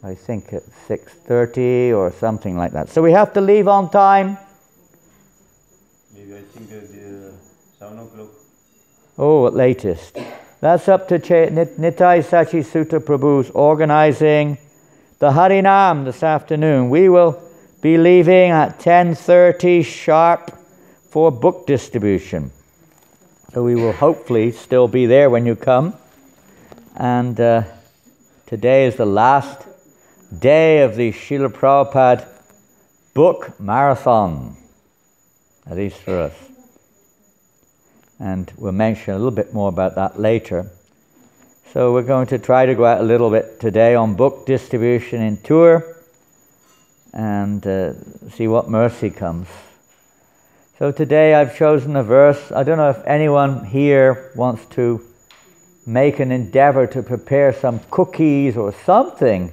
I think at 6:30 or something like that. So we have to leave on time. Maybe I think that 7 o'clock. Oh, at latest. That's up to Nitai Sachi Sutta Prabhu's organizing the Harinam this afternoon. We will be leaving at 10:30 sharp for book distribution. So we will hopefully still be there when you come. And today is the last day of the Srila Prabhupada book marathon, at least for us. And we'll mention a little bit more about that later. So we're going to try to go out a little bit today on book distribution in tour and see what mercy comes. So today I've chosen a verse. I don't know if anyone here wants to make an endeavor to prepare some cookies or something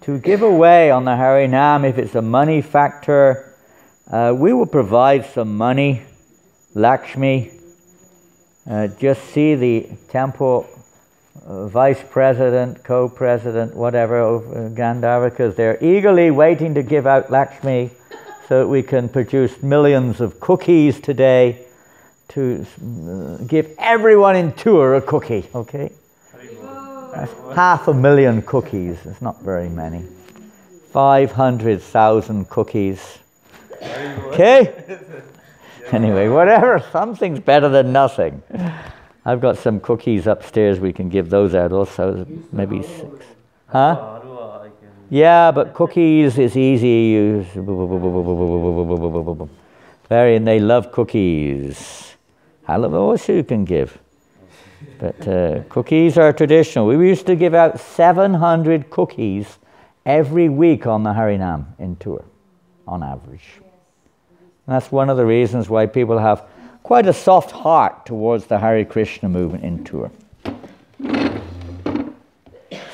to give away on the Harinam. If it's a money factor, we will provide some money. Lakshmi, just see the temple vice president, co-president, whatever, of Gandharikas. They're eagerly waiting to give out Lakshmi so that we can produce millions of cookies today to give everyone in tour a cookie, okay? That's 500,000 cookies. It's not very many. 500,000 cookies. Okay? Anyway, whatever. Something's better than nothing. I've got some cookies upstairs. We can give those out also. Maybe 6. Huh? Yeah, but cookies is easy. And they love cookies. Also you can give. But cookies are traditional. We used to give out 700 cookies every week on the Harinam in tour, on average. And that's one of the reasons why people have quite a soft heart towards the Hare Krishna movement in tour.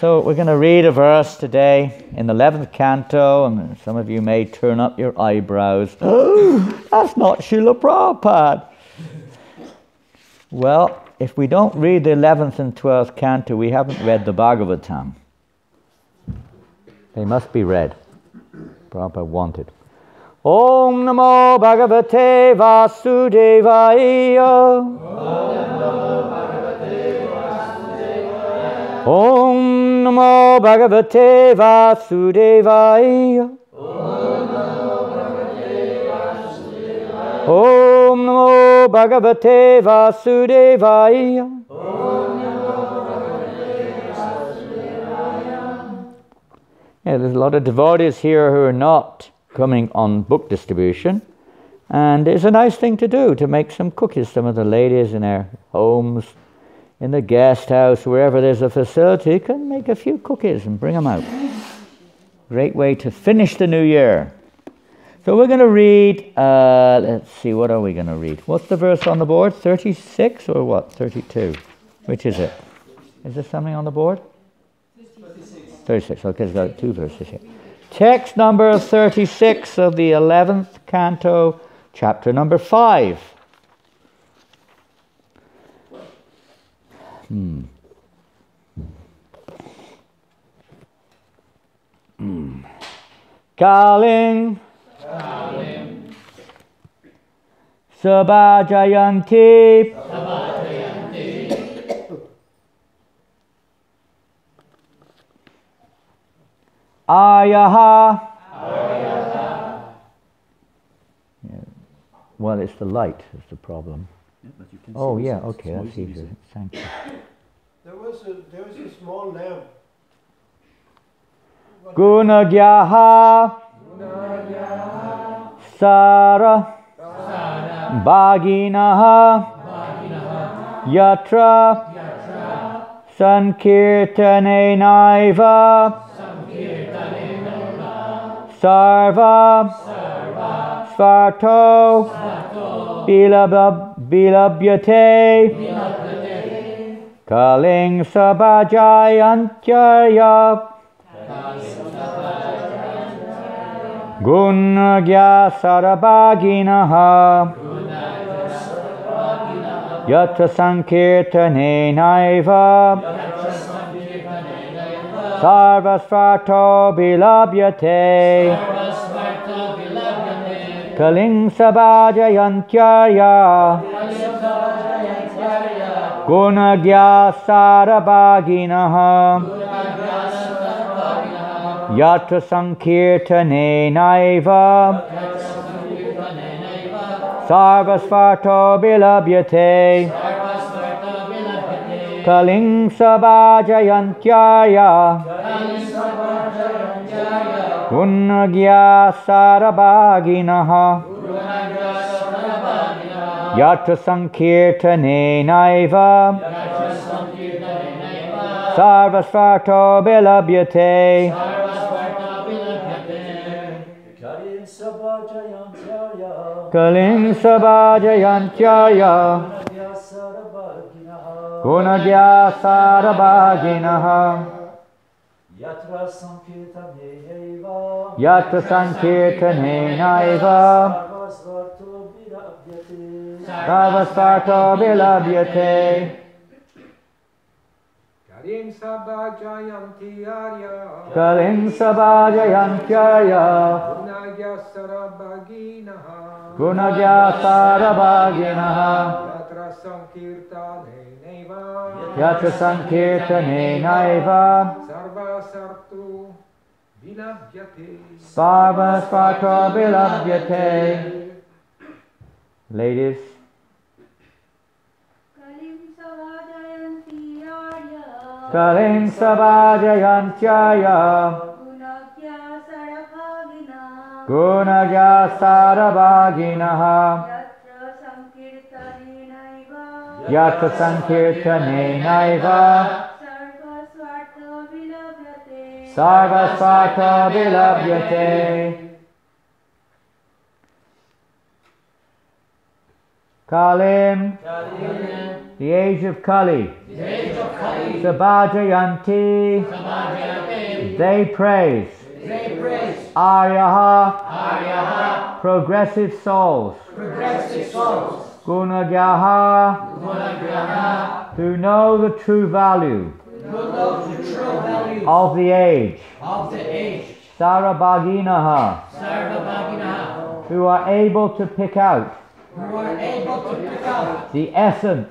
So we're going to read a verse today in the 11th canto, and some of you may turn up your eyebrows. Oh, that's not Srila Prabhupada. Well, if we don't read the 11th and 12th canto, we haven't read the Bhagavatam. They must be read. Prabhupada wanted. Om Namo Bhagavate Vasudevaya. Om Namo Bhagavate Vasudevaya. Om Namo Bhagavate Vasudevaya. Yeah, there's a lot of devotees here who are not coming on book distribution, and it's a nice thing to do, to make some cookies. Some of the ladies in their homes, in the guest house, wherever there's a facility, can make a few cookies and bring them out. Great way to finish the new year. So we're going to read, let's see, what are we going to read? What's the verse on the board? 36 or what? 32? Which is it? Is there something on the board? 36. Okay, it's got 2 verses here. Text number 36 of the 11th canto, chapter number 5. Kaling Sabhajayanti Ayaha. Yeah. Well, it's the light is the problem. Yeah, but you can oh see yeah, it's okay, that's small easier. easy. Thank you. There was a small lamp. Gunagyaha Sara Bhaginaha Yatra Sankirtane Naiva Sarva Svarto Bilabhyate Kaling Sabhajayantyaya Gunagya Sarabhaginaha Yatra Sankirtane Naiva Sarvasvarto bilabhyate. Kaling sabhajayantyaya. Gunagya sarabhaginaha. Yatra sankirtane naiva. Sarvasvarto bilabhyate. Kaling sabhajayantyaya. Gunagya sarabhaginaha. Yatra sankirtane naiva. Sarvasvarto bilabhyate. Kaling sabhajayantyaya. Gunagya sarabhaginaha. Yatra sankirtane naiva. Sarvasvarto bilabhyate. Kaling sabhajayantyaya. Kaling sabhajayantyaya. Gunagya sarabhaginaha. Gunagya sarabhaginaha. Yatra sankirtane naiva. Yatra sankirtane naiva. Sarvasartu vilabhyate. Sarvasvarto bilabhyate. Ladies, Kaling sabhajayantyaya. Gunagya sarabhaginaha. Yatra sankirtane naiva. Sarvasvarto bilabhyate. Kalim, the age of Kali. Sabhajayanti, they praise. Aryaha, progressive souls. Gunagyaha, who know the true value of the age. Sarabhaginaha, who are able to pick out the essence,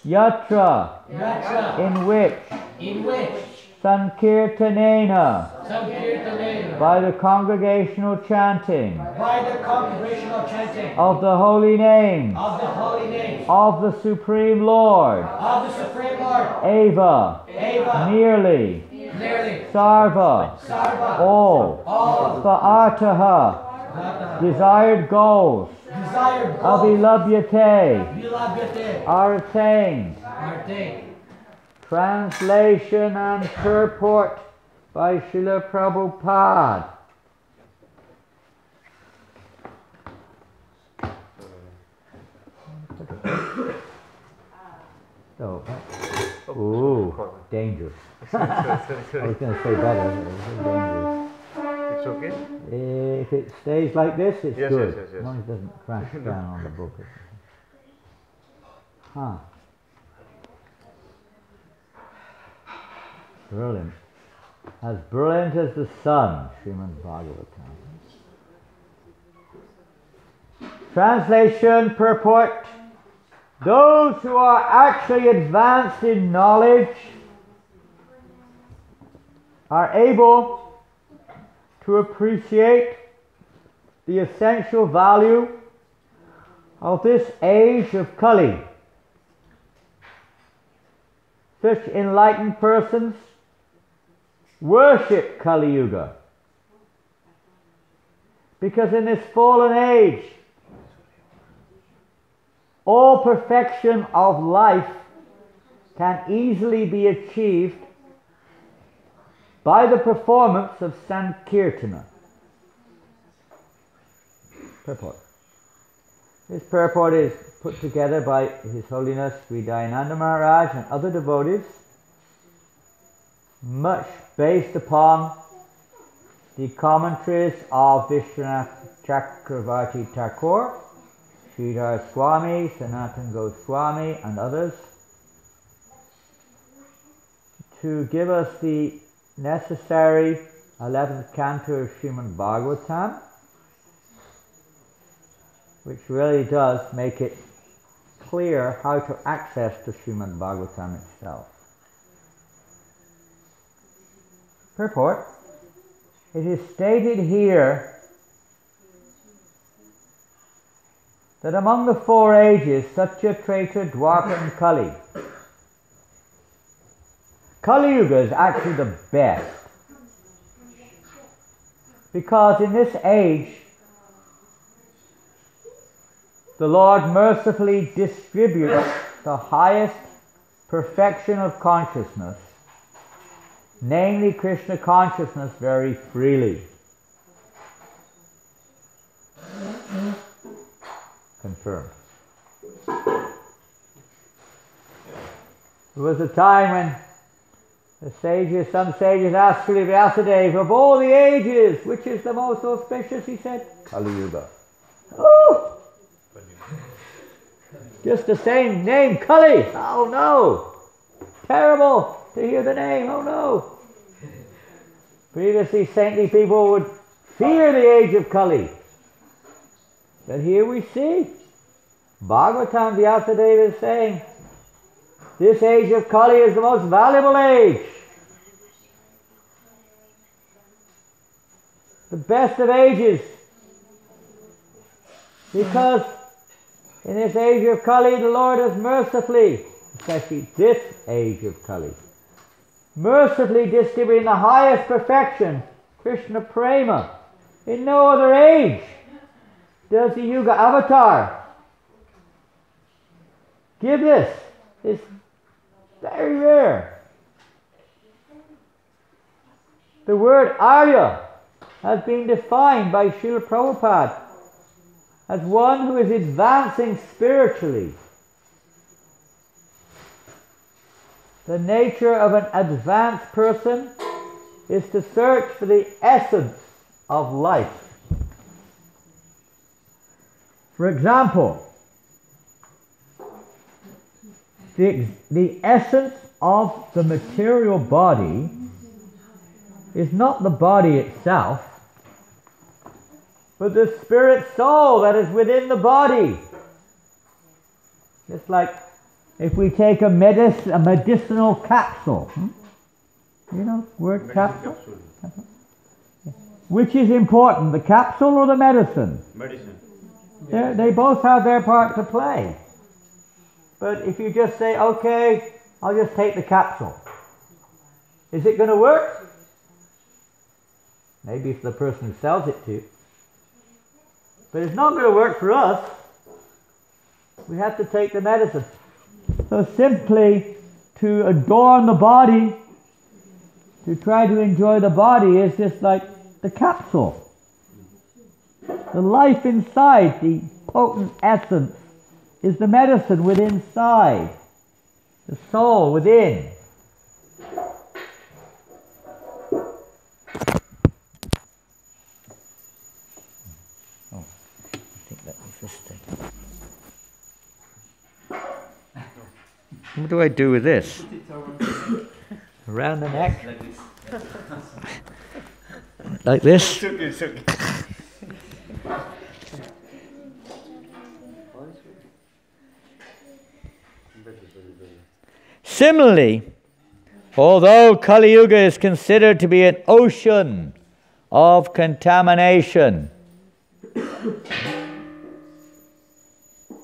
yatra, in which Sankirtanena, by the congregational chanting of the holy name of the Supreme Lord, Eva, nearly, Sarva, all, Sva-artaha, desired goals, Abhilabhyate, are attained. Translation and purport by Srila Prabhupada. So, ooh, dangerous. I was going to say better, but it was dangerous. It's okay? If it stays like this, it's Yes, good. yes, yes, yes. As long as it doesn't crash down on the book. Huh. Brilliant. As brilliant as the sun, Srimad Bhagavatam. Translation, purport. Those who are actually advanced in knowledge are able to appreciate the essential value of this age of Kali. Such enlightened persons worship Kali Yuga, because in this fallen age, all perfection of life can easily be achieved by the performance of Sankirtana. Purport. This purport is put together by His Holiness Sri Janananda Maharaj and other devotees, much based upon the commentaries of Vishwanath Chakravarti Thakur, Sridhar Swami, Sanatan Goswami and others, to give us the necessary 11th canto of Srimad Bhagavatam, which really does make it clear how to access the Srimad Bhagavatam itself. Purport: it is stated here that among the four ages, Satya, Treta, Dwapara and Kali, Kali Yuga is actually the best, because in this age the Lord mercifully distributes the highest perfection of consciousness, namely Krishna consciousness, very freely. Confirmed. There was a time when some sages asked Srila Vyasadeva, of all the ages, which is the most auspicious? He said, Kali Yuga. Oh! Just the same name, Kali. Oh no! Terrible to hear the name. Oh no! Previously, saintly people would fear the age of Kali. But here we see Bhagavatam Vyasadeva is saying this age of Kali is the most valuable age. The best of ages. Because in this age of Kali, the Lord has mercifully, especially this age of Kali, mercifully distributing the highest perfection, Krishna Prema. In no other age does the Yuga avatar give this. It's very rare. The word Arya has been defined by Srila Prabhupada as one who is advancing spiritually. The nature of an advanced person is to search for the essence of life. For example, the essence of the material body is not the body itself, but the spirit soul that is within the body. Just like if we take a medicinal capsule. You know, word capsule? Which is important, the capsule or the medicine? Medicine. They both have their part to play. But if you just say, okay, I'll just take the capsule, is it going to work? Maybe for the person who sells it to you. But it's not going to work for us. We have to take the medicine. So simply to adorn the body, to try to enjoy the body, is just like the capsule. The life inside, the potent essence, is the medicine within inside. The soul within. Oh, I think that was this thing. What do I do with this? Around the neck? Like this? It's okay. Similarly, although Kali Yuga is considered to be an ocean of contamination,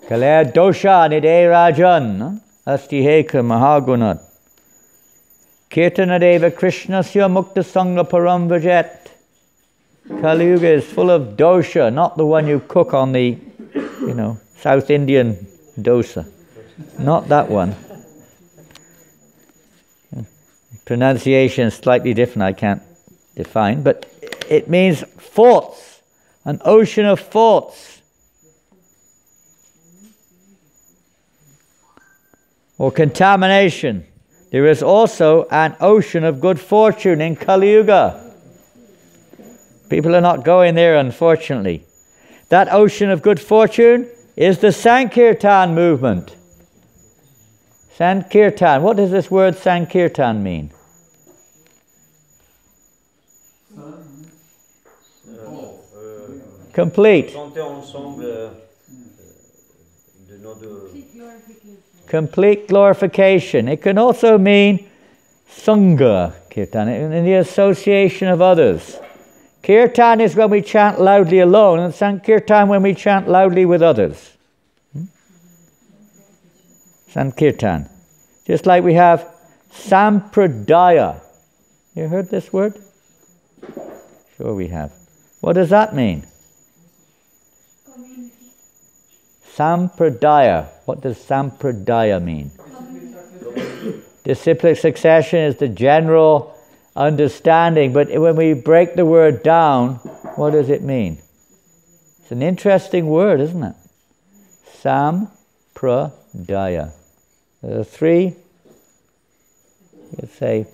Kalaya dosha nide rajan astiheka mahagunat kirtanadeva krishnasya mukta sangha param vajet. Kali Yuga is full of dosha, not the one you cook on the, South Indian dosa. Not that one. Pronunciation is slightly different, I can't define, but it means faults, an ocean of faults. Or contamination. There is also an ocean of good fortune in Kali Yuga. People are not going there, unfortunately. That ocean of good fortune is the Sankirtan movement. Sankirtan. What does this word Sankirtan mean? Complete. Chanter ensemble de nos deux. Complete glorification. It can also mean Sangha Kirtan, in the association of others. Kirtan is when we chant loudly alone, and Sankirtan when we chant loudly with others. Sankirtan. Just like we have Sampradaya. You heard this word? Sure we have. What does that mean? Sampradaya. What does Sampradaya mean? Disciplic succession is the general understanding, but when we break the word down, what does it mean? It's an interesting word, isn't it? Sampradaya. There are three, let's say,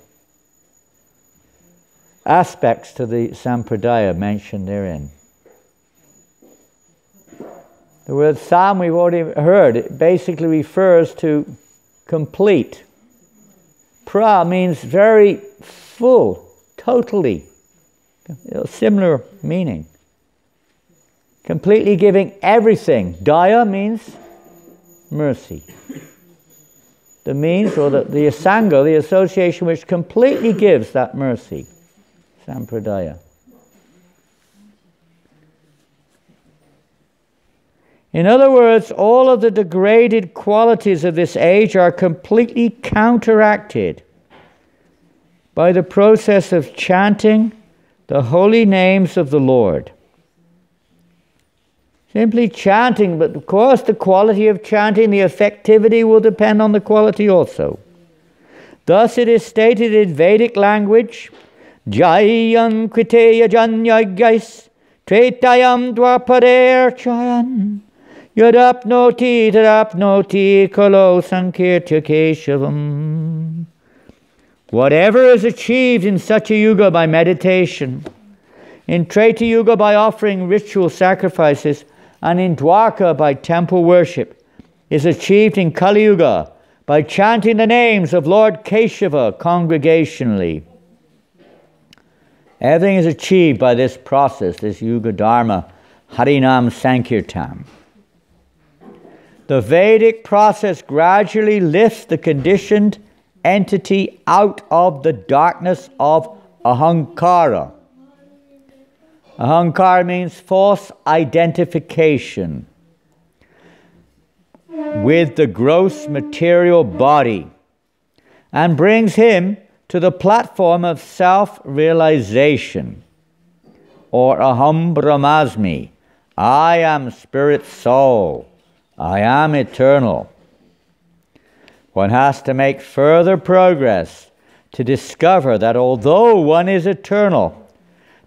aspects to the Sampradaya mentioned therein. The word sam we've already heard. It basically refers to complete. Pra means very full, totally. Similar meaning. Completely giving everything. Daya means mercy. The means, or the Sangha, the association which completely gives that mercy. Sampradaya. In other words, all of the degraded qualities of this age are completely counteracted by the process of chanting the holy names of the Lord. Simply chanting, but of course the quality of chanting, the effectivity will depend on the quality also. Thus it is stated in Vedic language, Jayan Kriteya Janyagais Tretayam Dwaparer Chayan Yadapnoti Tadapnoti Kalo Sankirtya Keshavam. Whatever is achieved in such a yuga by meditation, in Treta Yuga by offering ritual sacrifices, and in Dwarka by temple worship, is achieved in Kali Yuga by chanting the names of Lord Keshava congregationally. Everything is achieved by this process, this Yuga Dharma, Harinam Sankirtan. The Vedic process gradually lifts the conditioned entity out of the darkness of ahankara. Ahankara means false identification with the gross material body, and brings him to the platform of self-realization, or aham brahmasmi, I am spirit soul, I am eternal. One has to make further progress to discover that although one is eternal,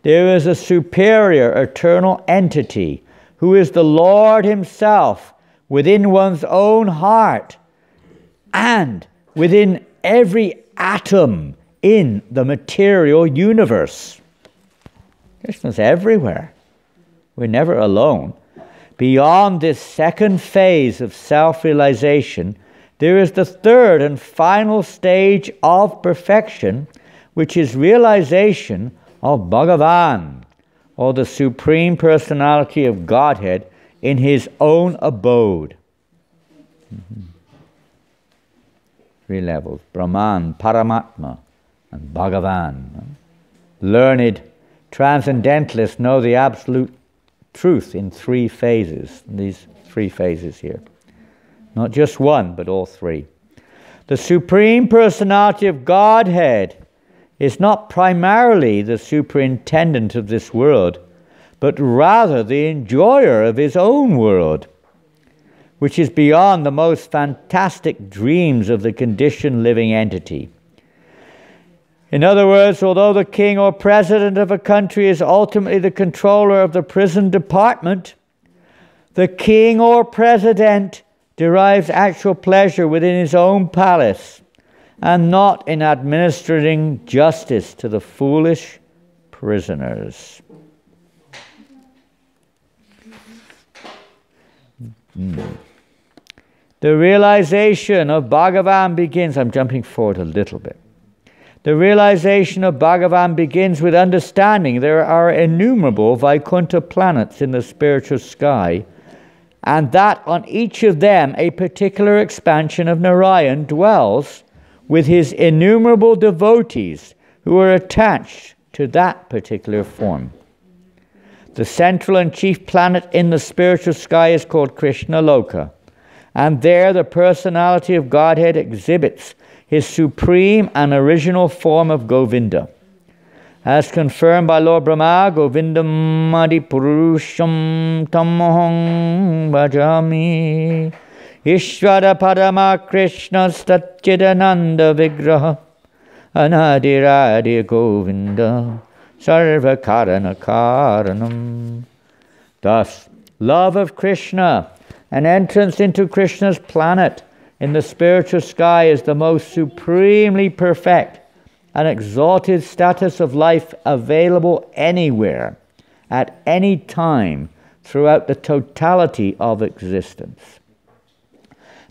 there is a superior eternal entity who is the Lord himself within one's own heart and within every atom in the material universe. Krishna's everywhere. We're never alone. Beyond this second phase of self-realization, there is the third and final stage of perfection, which is realization of Bhagavan, or the Supreme Personality of Godhead, in his own abode. Three levels: Brahman, Paramatma, and Bhagavan. Learned transcendentalists know the absolute truth in three phases, these three phases here. Not just one, but all three. The Supreme Personality of Godhead is not primarily the superintendent of this world, but rather the enjoyer of his own world, which is beyond the most fantastic dreams of the conditioned living entity. In other words, although the king or president of a country is ultimately the controller of the prison department, the king or president derives actual pleasure within his own palace and not in administering justice to the foolish prisoners. The realization of Bhagavan begins, I'm jumping forward a little bit. The realization of Bhagavan begins with understanding there are innumerable Vaikuntha planets in the spiritual sky, and that on each of them a particular expansion of Narayan dwells with his innumerable devotees who are attached to that particular form. The central and chief planet in the spiritual sky is called Krishna Loka, and there the personality of Godhead exhibits his supreme and original form of Govinda. As confirmed by Lord Brahma, Govindam Adi Purusham Tamoham Bhajami Ishvara Padama Krishna Satchidananda Vigraha Anadiradi Govinda Sarva Karana Karanam. Thus, love of Krishna and entrance into Krishna's planet in the spiritual sky is the most supremely perfect and exalted status of life available anywhere, at any time, throughout the totality of existence.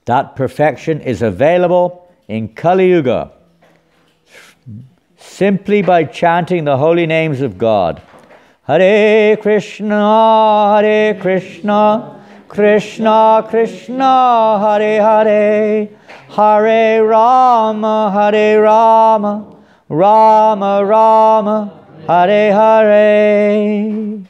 That perfection is available in Kali Yuga, simply by chanting the holy names of God. Hare Krishna, Krishna Krishna, Hare Hare, Hare Rama, Rama Rama, Hare Hare.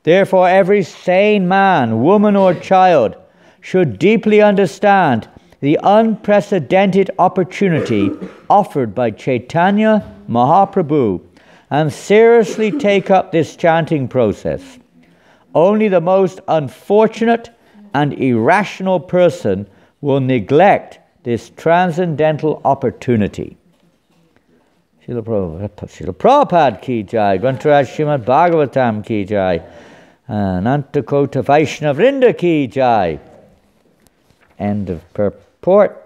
Therefore, every sane man, woman or child should deeply understand the unprecedented opportunity offered by Chaitanya Mahaprabhu and seriously take up this chanting process. Only the most unfortunate and irrational person will neglect this transcendental opportunity. Srila Prabhupada ki jai, Grantaraj Srimad Bhagavatam ki jai, Anantakota Vaishnava Vrinda ki jai. End of purport.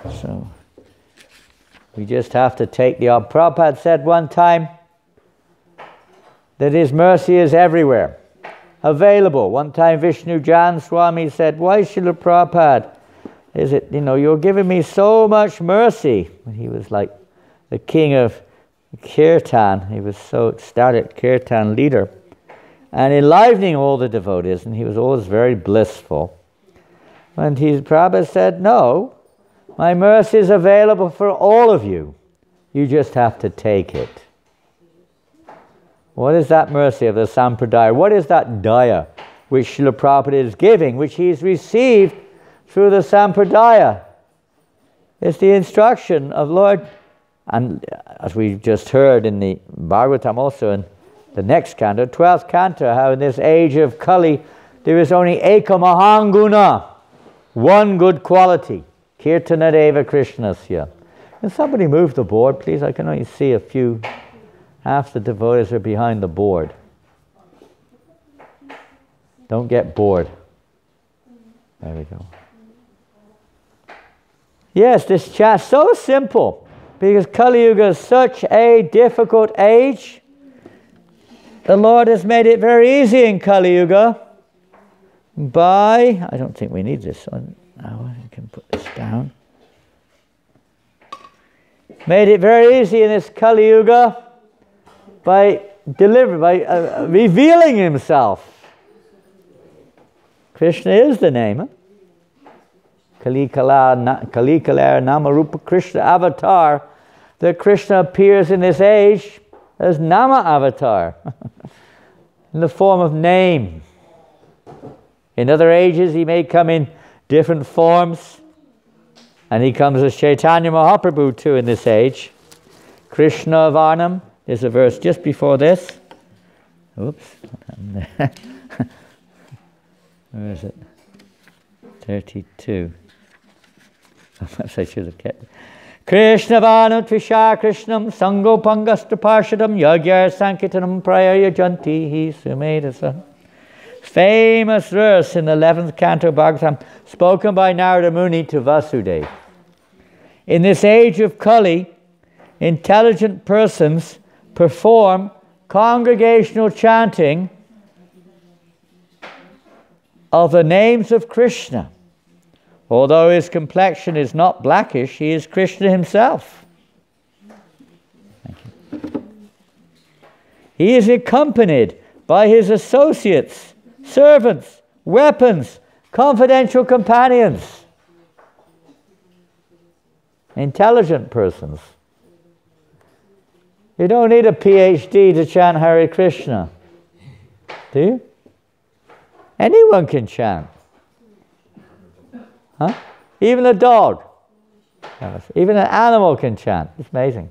So, we just have to take the op. Prabhupada said one time that his mercy is everywhere, available. One time Vishnu Jan Swami said, why Srila Prabhupada is it, you're giving me so much mercy. He was like the king of Kirtan. He was so ecstatic, Kirtan leader, and enlivening all the devotees, and he was always very blissful. And Prabhupada said, no, my mercy is available for all of you. You just have to take it. What is that mercy of the Sampradaya? What is that daya which Srila Prabhupada is giving, which he's received through the Sampradaya? It's the instruction of Lord, and as we just heard in the Bhagavatam also in the next canto, 12th canto, how in this age of Kali, there is only Eka Mahanguna, one good quality, Kirtanadeva Krishnasya. Can somebody move the board, please? I can only see a few. Half the devotees are behind the board. Don't get bored. There we go. Yes, this chat is so simple, because Kali Yuga is such a difficult age. The Lord has made it very easy in Kali Yuga by, I don't think we need this one. Now I can put this down. Made it very easy in this Kali Yuga by revealing himself. Krishna is the name. Huh? Kalikalar Namarupa Krishna avatar. That Krishna appears in this age as Nama avatar, in the form of name. In other ages he may come in different forms, and he comes as Chaitanya Mahaprabhu too in this age. Krishna Varnam. There's a verse just before this. Oops. Where is it? 32. Perhaps I should have kept it. Krishna Vanu Trisha Krishnam Sango Pangasta Parshadam Yagyar Sankirtanam Prayaya Jantihi Sumedasa. Famous verse in the 11th canto Bhagavatam, spoken by Narada Muni to Vasudeva. In this age of Kali, intelligent persons perform congregational chanting of the names of Krishna, Although his complexion is not blackish, he is Krishna himself. Thank you. He is accompanied by his associates, servants, weapons, confidential companions, intelligent persons. You don't need a PhD to chant Hare Krishna, do you? Anyone can chant. Huh? Even a dog. Even an animal can chant. It's amazing.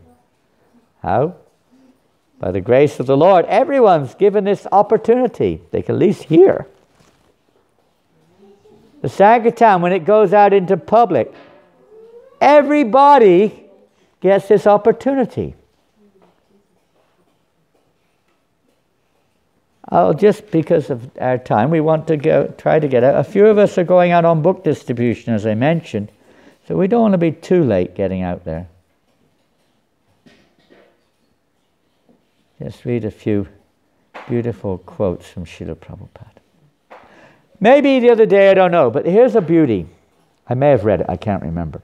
How? By the grace of the Lord, everyone's given this opportunity. They can at least hear. The Sankirtan, when it goes out into public, everybody gets this opportunity. Just because of our time, we want to try to get out. A few of us are going out on book distribution, as I mentioned, so we don't want to be too late getting out there. Just read a few beautiful quotes from Srila Prabhupada. Maybe the other day, I don't know, but here's a beauty. I may have read it, I can't remember.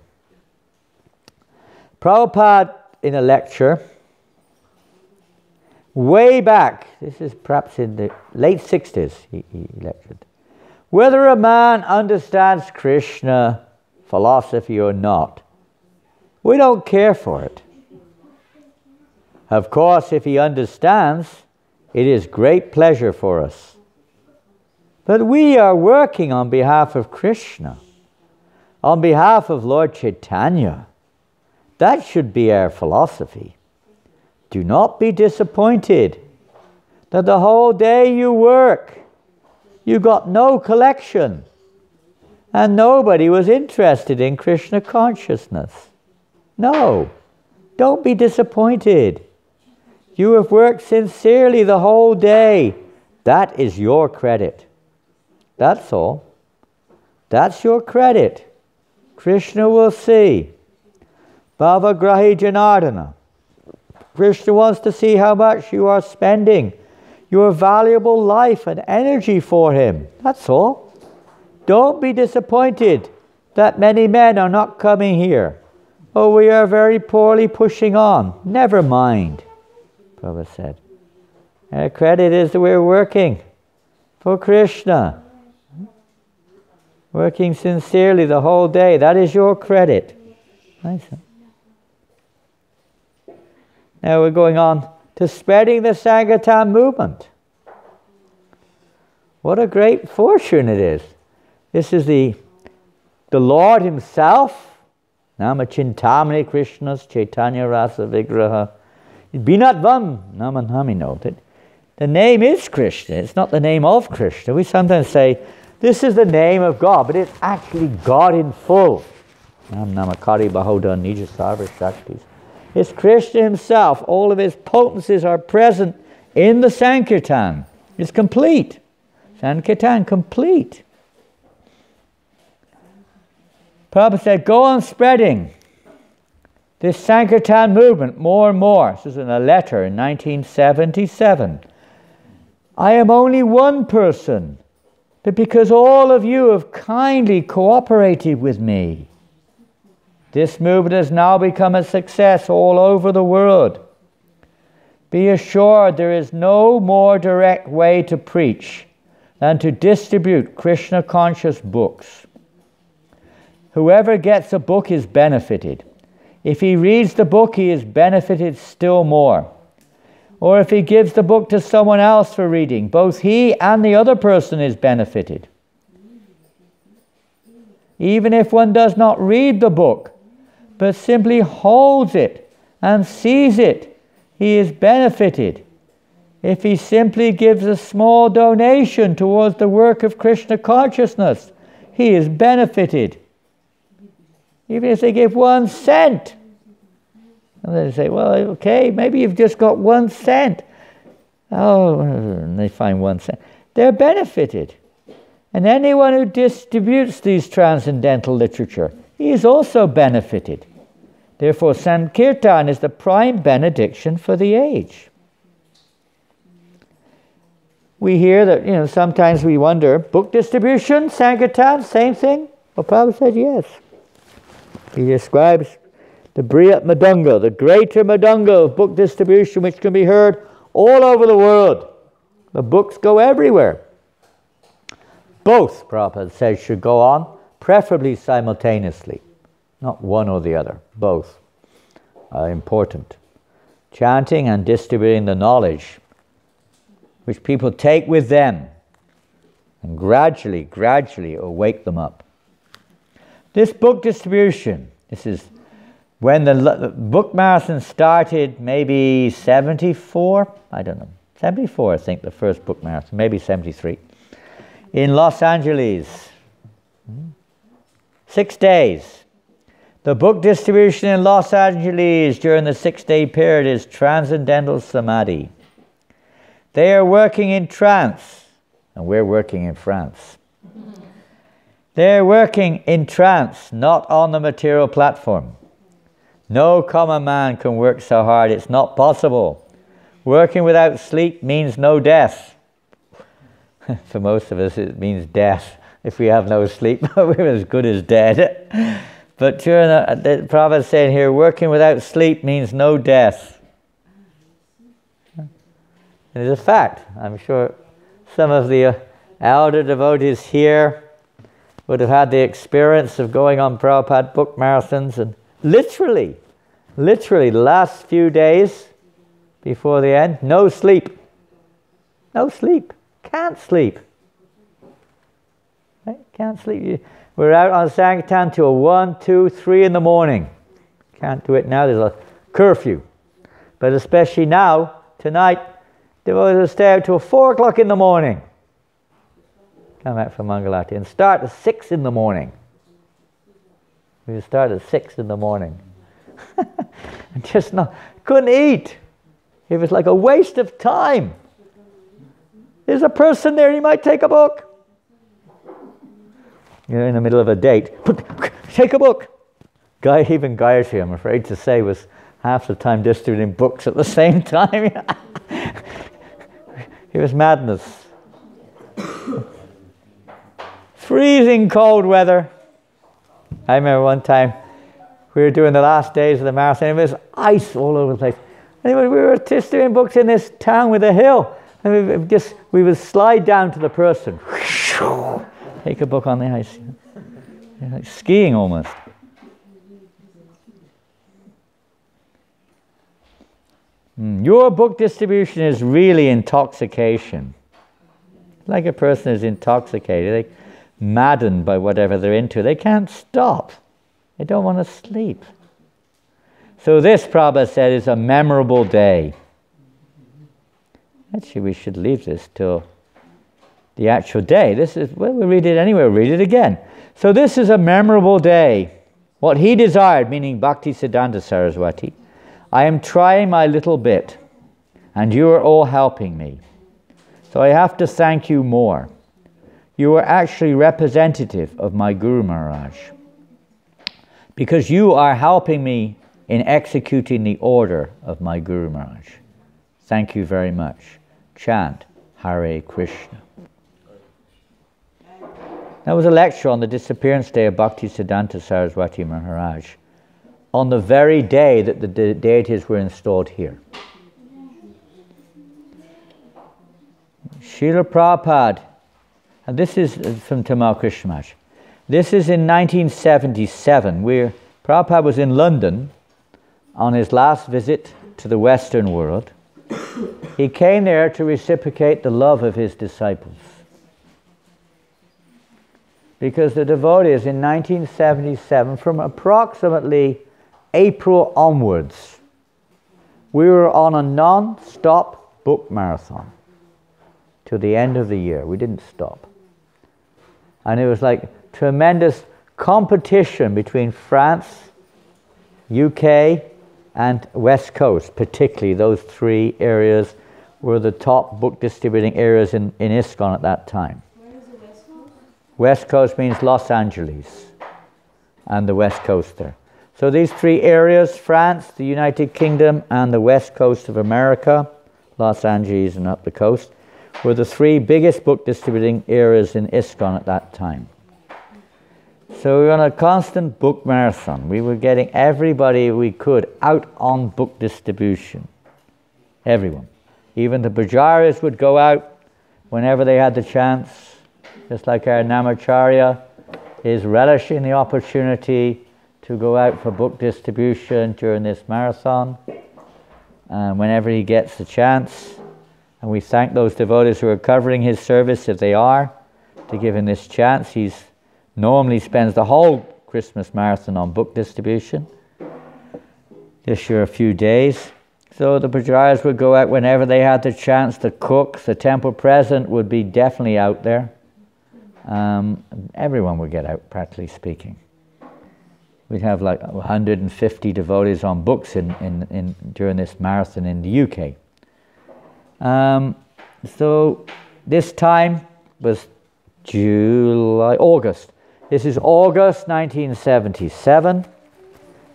Prabhupada, in a lecture, way back, this is perhaps in the late 60s, he lectured, whether a man understands Krishna philosophy or not, we don't care for it. Of course, if he understands, it is great pleasure for us. But we are working on behalf of Krishna, on behalf of Lord Chaitanya. That should be our philosophy. Do not be disappointed that the whole day you work, you got no collection, and nobody was interested in Krishna consciousness. No, don't be disappointed. You have worked sincerely the whole day. That is your credit. That's all. That's your credit. Krishna will see. Bhavagrahi Janardana. Krishna wants to see how much you are spending your valuable life and energy for him. That's all. Don't be disappointed that many men are not coming here. Oh, we are very poorly pushing on. Never mind, Prabhupada said. Our credit is that we're working for Krishna. Working sincerely the whole day. That is your credit. Nice. Now we're going on to spreading the Sankirtan movement. What a great fortune it is. This is the Lord himself, Nama Chintamani Krishnas Chaitanya Rasa Vigraha. Binatvam Namanhamino. The name is Krishna. It's not the name of Krishna. We sometimes say, this is the name of God, but it's actually God in full. Nam Namakari Bahoda Nija Sarva Shaktis. It's Krishna himself. All of his potencies are present in the Sankirtan. It's complete. Sankirtan, complete. Prabhupada said, go on spreading this Sankirtan movement more and more. This is in a letter in 1977. I am only one person, but because all of you have kindly cooperated with me, this movement has now become a success all over the world. Be assured there is no more direct way to preach than to distribute Krishna conscious books. Whoever gets a book is benefited. If he reads the book, he is benefited still more. Or if he gives the book to someone else for reading, both he and the other person is benefited. Even if one does not read the book, but simply holds it and sees it, he is benefited. If he simply gives a small donation towards the work of Krishna consciousness, he is benefited. Even if they give 1 cent. And they say, well, okay, maybe you've just got 1 cent. Oh, and they find 1 cent. They're benefited. And anyone who distributes these transcendental literature, he is also benefited. Therefore, Sankirtan is the prime benediction for the age. We hear that, sometimes we wonder, book distribution, Sankirtan, same thing? Well, Prabhupada said yes. He describes the Brihat Madanga, the greater Madanga of book distribution, which can be heard all over the world. The books go everywhere. Both, Prabhupada says, should go on, preferably simultaneously. Not one or the other. Both are important. Chanting and distributing the knowledge which people take with them and gradually awake them up. This book distribution, this is when the book marathon started, maybe 74, I don't know, 74 I think, the first book marathon, maybe 73, in Los Angeles. 6 days. The book distribution in Los Angeles during the 6-day period is Transcendental Samadhi. They are working in trance, and we're working in France. They're working in trance, not on the material platform. No common man can work so hard, it's not possible. Working without sleep means no death. For most of us it means death. If we have no sleep, we're as good as dead. But during the Prabhupada saying here, working without sleep means no death. It is a fact. I'm sure some of the elder devotees here would have had the experience of going on Prabhupada book marathons, and literally, the last few days before the end, no sleep. No sleep. Can't sleep. Right? Can't sleep. We're out on Sankirtan till 1, 2, 3 in the morning. Can't do it now, there's a curfew. But especially now, tonight, devotees will stay out till 4 o'clock in the morning. Come out from Mangalati and start at 6 in the morning. We start at 6 in the morning. And just couldn't eat. It was like a waste of time. There's a person there, he might take a book. You're in the middle of a date. Take a book. Even Gayatri, I'm afraid to say, was half the time distributing books at the same time. It was madness. Freezing cold weather. I remember one time we were doing the last days of the marathon, and there was ice all over the place. Anyway, we were distributing books in this town with a hill, and we would slide down to the person. Take a book on the ice. Like skiing almost. Your book distribution is really intoxication. Like a person is intoxicated, they're maddened by whatever they're into. They can't stop. They don't want to sleep. So this, Prabhupada said, is a memorable day. Actually, we should leave this till the actual day. We read it anyway, we'll read it again. So this is a memorable day. What he desired, meaning Bhakti Siddhanta Saraswati, I am trying my little bit, and you are all helping me. So I have to thank you more. You are actually representative of my Guru Maharaj, because you are helping me in executing the order of my Guru Maharaj. Thank you very much. Chant Hare Krishna. That was a lecture on the disappearance day of Bhakti Siddhanta Saraswati Maharaj, on the very day that the deities were installed here. Srila Prabhupada, and this is from Tamal Krishna Maharaj. This is in 1977, where Prabhupada was in London on his last visit to the Western world. He came there to reciprocate the love of his disciples. Because the devotees in 1977, from approximately April onwards, we were on a non-stop book marathon till the end of the year. We didn't stop. And it was like tremendous competition between France, UK, and West Coast. Particularly those 3 areas were the top book distributing areas in ISKCON at that time. West Coast means Los Angeles and the West Coast there. So these 3 areas, France, the United Kingdom, and the West Coast of America, Los Angeles and up the coast, were the 3 biggest book distributing areas in ISKCON at that time. So we were on a constant book marathon. We were getting everybody we could out on book distribution. Everyone. Even the Pujaris would go out whenever they had the chance, just like our Namacharya is relishing the opportunity to go out for book distribution during this marathon, whenever he gets the chance. And we thank those devotees who are covering his service, if they are, to give him this chance. He normally spends the whole Christmas marathon on book distribution. This year a few days. So the Pujaris would go out whenever they had the chance. The cooks, the temple president would be definitely out there. Everyone would get out, practically speaking. We'd have like 150 devotees on books during this marathon in the UK. So this time was August. This is August 1977,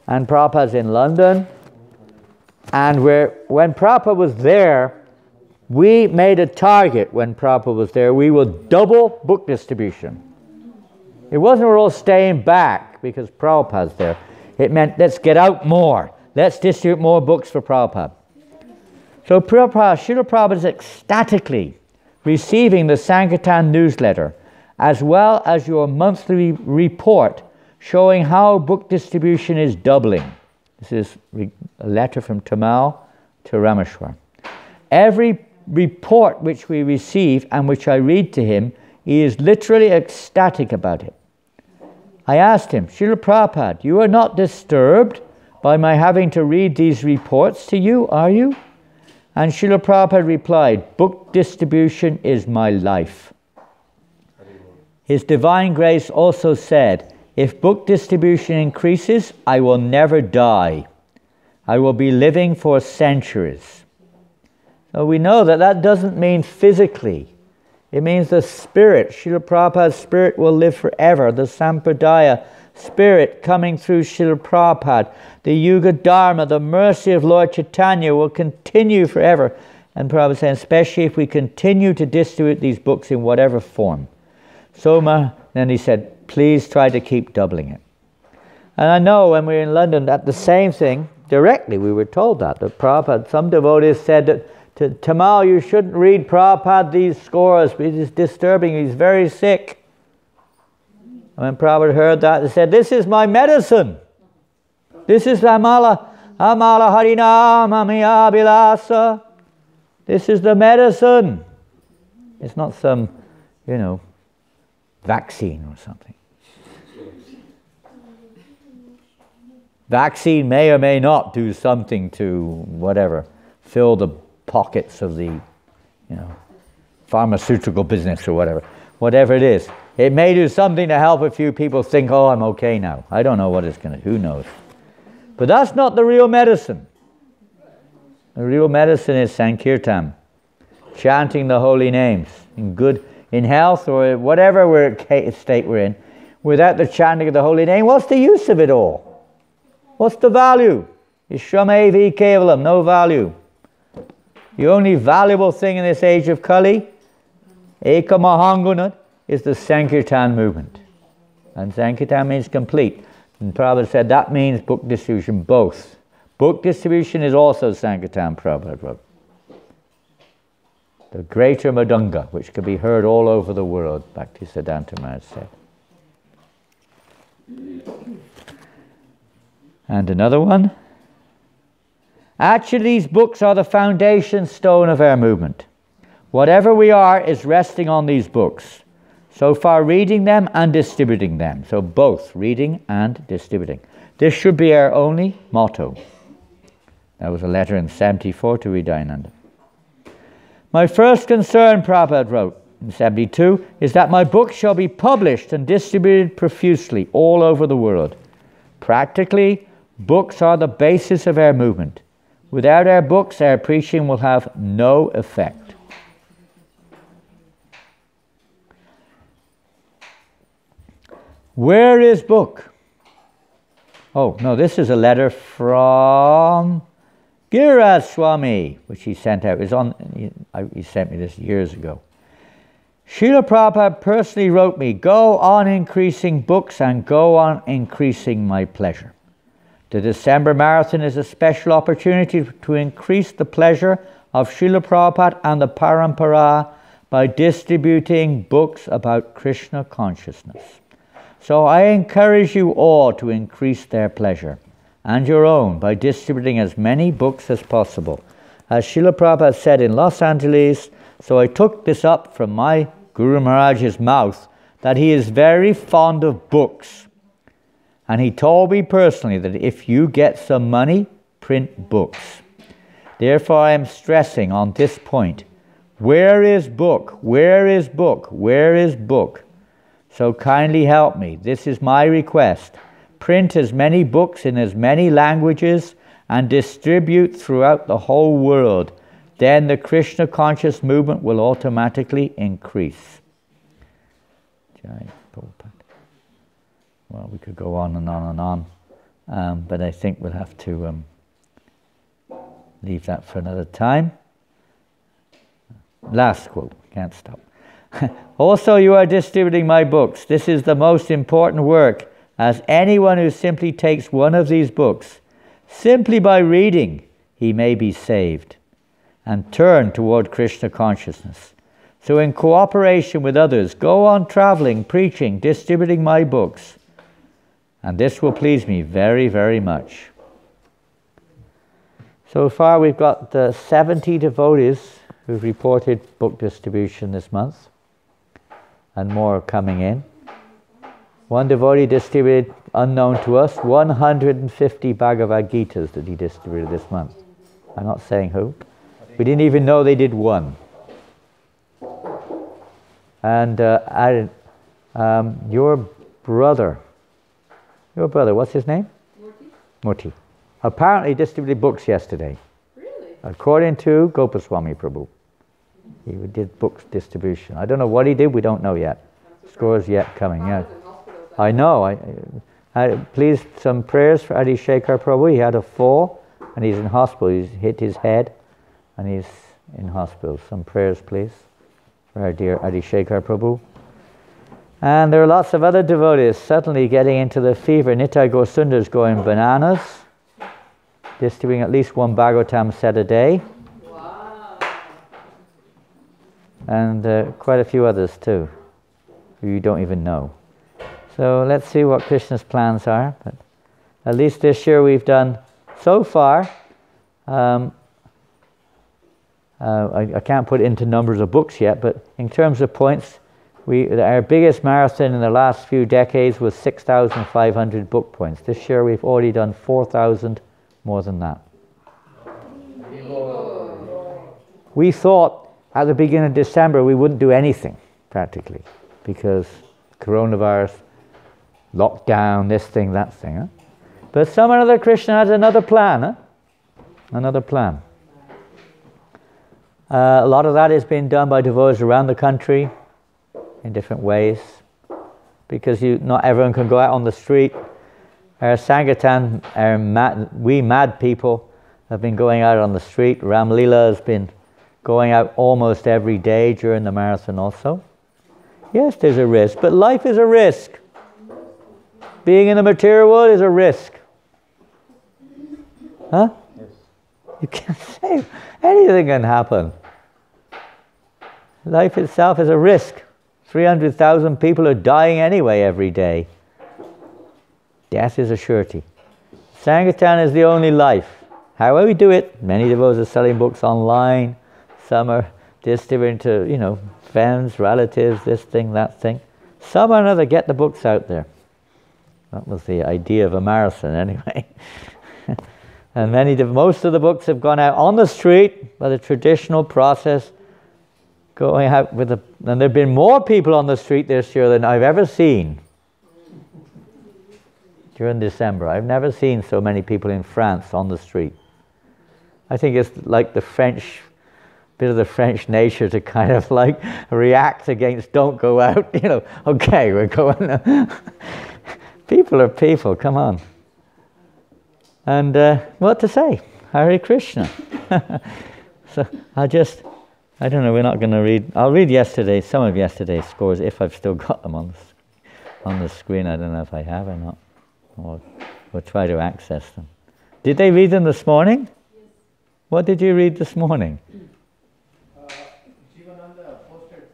and Prabhupada's in London. And when Prabhupada was there, we made a target when Prabhupada was there. We will double book distribution. It wasn't we're all staying back because Prabhupada's there. It meant let's get out more. Let's distribute more books for Prabhupada. So Srila Prabhupada is ecstatically receiving the Sankirtan newsletter, as well as your monthly report showing how book distribution is doubling. This is a letter from Tamal to Rameshwar. Every report which we receive and which I read to him, he is literally ecstatic about it. I asked him, Srila Prabhupada, you are not disturbed by my having to read these reports to you, are you? And Srila Prabhupada replied, book distribution is my life. His Divine Grace also said, if book distribution increases, I will never die. I will be living for centuries. So we know that doesn't mean physically. It means the spirit, Srila Prabhupada's spirit will live forever. The Sampradaya spirit coming through Srila Prabhupada, the Yuga Dharma, the mercy of Lord Chaitanya will continue forever. And Prabhupada said, especially if we continue to distribute these books in whatever form. So then he said, please try to keep doubling it. And I know when we were in London, that the same thing, directly we were told that Prabhupada, some devotees said that to Tamal, you shouldn't read Prabhupada these scores, it is disturbing, he's very sick. And when Prabhupada heard that, he said, this is my medicine. This is Amala Harinam Amiya Bilasa. This is the medicine. It's not some, vaccine or something. Vaccine may or may not do something to whatever, fill the pockets of the, pharmaceutical business or whatever. Whatever it is. It may do something to help a few people think, oh, I'm okay now. I don't know what it's going to, who knows. But that's not the real medicine. The real medicine is Sankirtan. Chanting the holy names in health or whatever state we're in. Without the chanting of the holy name, what's the use of it all? What's the value? Ishramevi kevalam, no value. The only valuable thing in this age of Kali, Eka Mahangunat, is the Sankirtan movement. And Sankirtan means complete. And Prabhupada said that means book distribution, both. Book distribution is also Sankirtan, Prabhupada wrote. The greater Madunga, which could be heard all over the world, Bhaktisiddhanta Maharaj said. And another one. Actually, these books are the foundation stone of our movement. Whatever we are is resting on these books. So far, reading them and distributing them. So both reading and distributing. This should be our only motto. That was a letter in 74 to Hridayananda. My first concern, Prabhupada wrote in 72, is that my books shall be published and distributed profusely all over the world. Practically, books are the basis of our movement. Without our books, our preaching will have no effect. Where is book? Oh, no, this is a letter from Giriraj Swami, which he sent out. He sent me this years ago. Srila Prabhupada personally wrote me, go on increasing books and go on increasing my pleasure. The December Marathon is a special opportunity to increase the pleasure of Srila Prabhupada and the Parampara by distributing books about Krishna consciousness. So I encourage you all to increase their pleasure and your own by distributing as many books as possible. As Srila Prabhupada said in Los Angeles, so I took this up from my Guru Maharaj's mouth, that he is very fond of books. And he told me personally that if you get some money, print books. Therefore I am stressing on this point. Where is book? Where is book? Where is book? So kindly help me. This is my request. Print as many books in as many languages and distribute throughout the whole world. Then the Krishna conscious movement will automatically increase. Jai Prabhupada. Well, we could go on and on and on, but I think we'll have to leave that for another time. Last quote, can't stop. Also, you are distributing my books. This is the most important work, as anyone who simply takes one of these books, simply by reading, he may be saved and turn toward Krishna consciousness. So in cooperation with others, go on traveling, preaching, distributing my books. And this will please me very, very much. So far we've got 70 devotees who've reported book distribution this month, and more coming in. One devotee distributed, unknown to us, 150 Bhagavad Gitas that he distributed this month. I'm not saying who. We didn't even know they did one. And your brother, what's his name? Murti. Apparently distributed books yesterday. Really? According to Goswami Prabhu. He did books distribution. I don't know what he did, we don't know yet. Scores yet coming, yeah. I know. Please, some prayers for Adi Shekhar Prabhu. He had a fall and he's in hospital. He's hit his head and he's in hospital. Some prayers, please, for our dear Adi Shekhar Prabhu. And there are lots of other devotees suddenly getting into the fever. Nitai Gosunda is going bananas, distributing at least one Bhagavatam set a day. Wow. And quite a few others too, who you don't even know. So let's see what Krishna's plans are. But at least this year we've done so far. I can't put it into numbers of books yet, but in terms of points, our biggest marathon in the last few decades was 6,500 book points. This year we've already done 4,000 more than that. We thought at the beginning of December we wouldn't do anything, practically, because coronavirus, lockdown, this thing, that thing. Huh? But someone other Krishna has another plan. Huh? Another plan. A lot of that has been done by devotees around the country in different ways, because not everyone can go out on the street. Our Sankirtan, we mad people have been going out on the street. Ram Leela has been going out almost every day during the marathon also. Yes, there's a risk, but life is a risk. Being in the material world is a risk. Huh? Yes. You can't say anything can happen. Life itself is a risk. 300,000 people are dying anyway every day. Death is a surety. Sankirtan is the only life. However we do it, many devotees are selling books online. Some are distributing to, friends, relatives, this thing, that thing. Some or another get the books out there. That was the idea of a marathon anyway. And most of the books have gone out on the street by the traditional process, going out and there have been more people on the street this year than I've ever seen during December. I've never seen so many people in France on the street. I think it's like bit of the French nature to kind of like react against don't go out, okay, we're going. People are people, come on. And what to say? Hare Krishna. So I'll just I don't know, we're not going to read. I'll read some of yesterday's scores, if I've still got them on the screen. I don't know if I have or not. We'll try to access them. Did they read them this morning? Yes. What did you read this morning? Janananda posted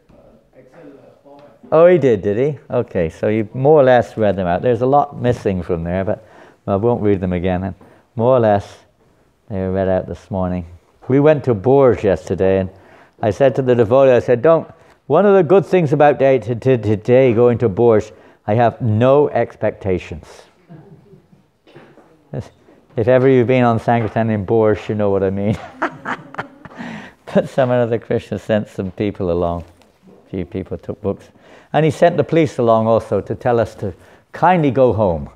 Excel format. Oh, he did he? Okay, so you more or less read them out. There's a lot missing from there, but I won't read them again. And more or less, they were read out this morning. We went to Bourges yesterday, and I said to the devotee, I said, one of the good things about today going to Bourges, I have no expectations. If ever you've been on Sankirtan in Bourges, you know what I mean. But some other Krishna sent some people along. A few people took books. And he sent the police along also to tell us to kindly go home.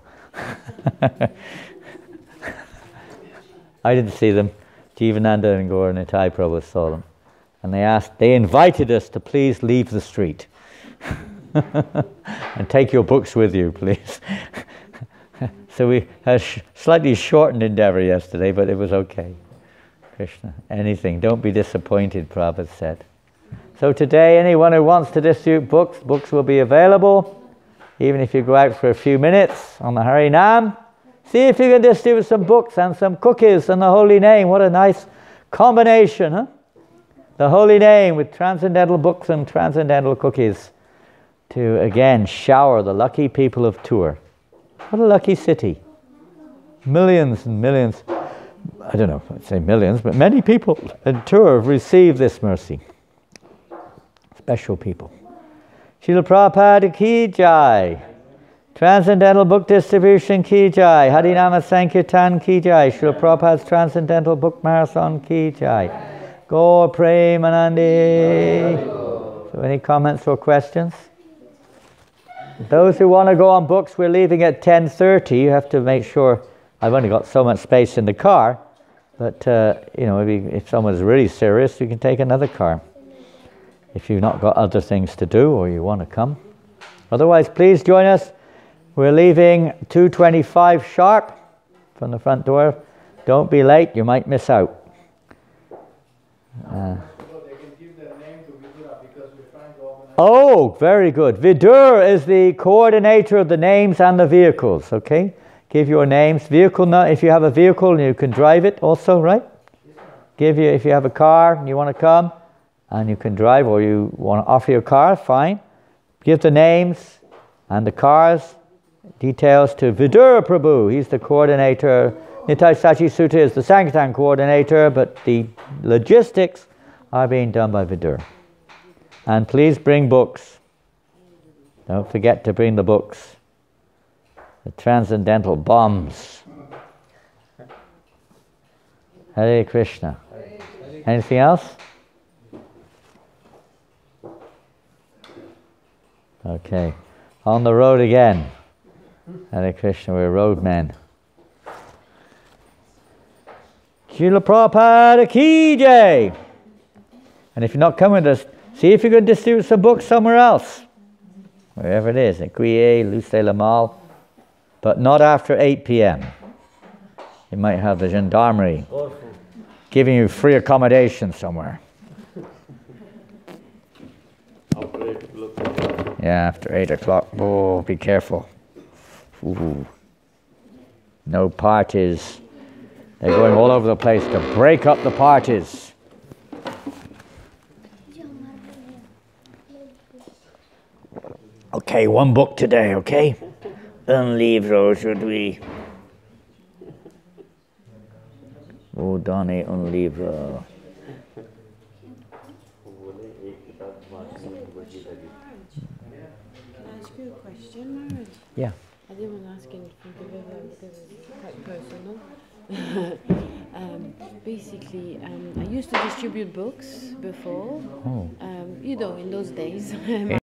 I didn't see them. Jivananda and Gaur Nitai Prabhu saw them. And they invited us to please leave the street. And take your books with you, please. So we had a slightly shortened endeavor yesterday, but it was okay. Krishna, anything, don't be disappointed, Prabhupada said. So today, anyone who wants to distribute books will be available. Even if you go out for a few minutes on the Harinam, see if you can distribute some books and some cookies and the holy name. What a nice combination, huh? The holy name with transcendental books and transcendental cookies to again shower the lucky people of Tours. What a lucky city. Millions and millions, I don't know if I'd say millions, but many people in Tours have received this mercy. Special people. Srila Prabhupada ki jai. Transcendental book distribution ki jai. Harinama Sankirtan ki jai. Srila Prabhupada's Transcendental Book Marathon ki jai. Gaur Premanandi. So any comments or questions? Those who want to go on books, we're leaving at 10:30. You have to make sure. I've only got so much space in the car, but maybe if someone's really serious, you can take another car. If you've not got other things to do or you want to come. Otherwise, please join us. We're leaving 2:25 sharp from the front door. Don't be late, you might miss out. Oh, very good. Vidur is the coordinator of the names and the vehicles, okay? Give your names. If you have a vehicle, you can drive it also, right? If you have a car and you want to come and you can drive, or you want to offer your car, fine. Give the names and the cars, details to Vidur Prabhu. He's the coordinator. Nitai Sachi Sutta is the Sankirtan coordinator, but the logistics are being done by Vidur. And please bring books. Don't forget to bring the books. The transcendental bombs. Hare Krishna. Anything else? Okay. On the road again. Hare Krishna, we're roadmen. Srila Prabhupada ki jai. And if you're not coming with us, see if you can distribute some books somewhere else. Wherever it is, at Guillet, Lucé-le-Mal. But not after 8 p.m. You might have the gendarmerie giving you free accommodation somewhere. Yeah, after 8 o'clock. Oh, be careful. Ooh. No parties. They're going all over the place to break up the parties. Okay, one book today, okay? Un livre aujourd'hui. Vous donnez un livre. Can I ask you a question, Maharaj? Yeah. I didn't want to ask anything because it's quite personal. Basically, I used to distribute books before, Oh. in those days.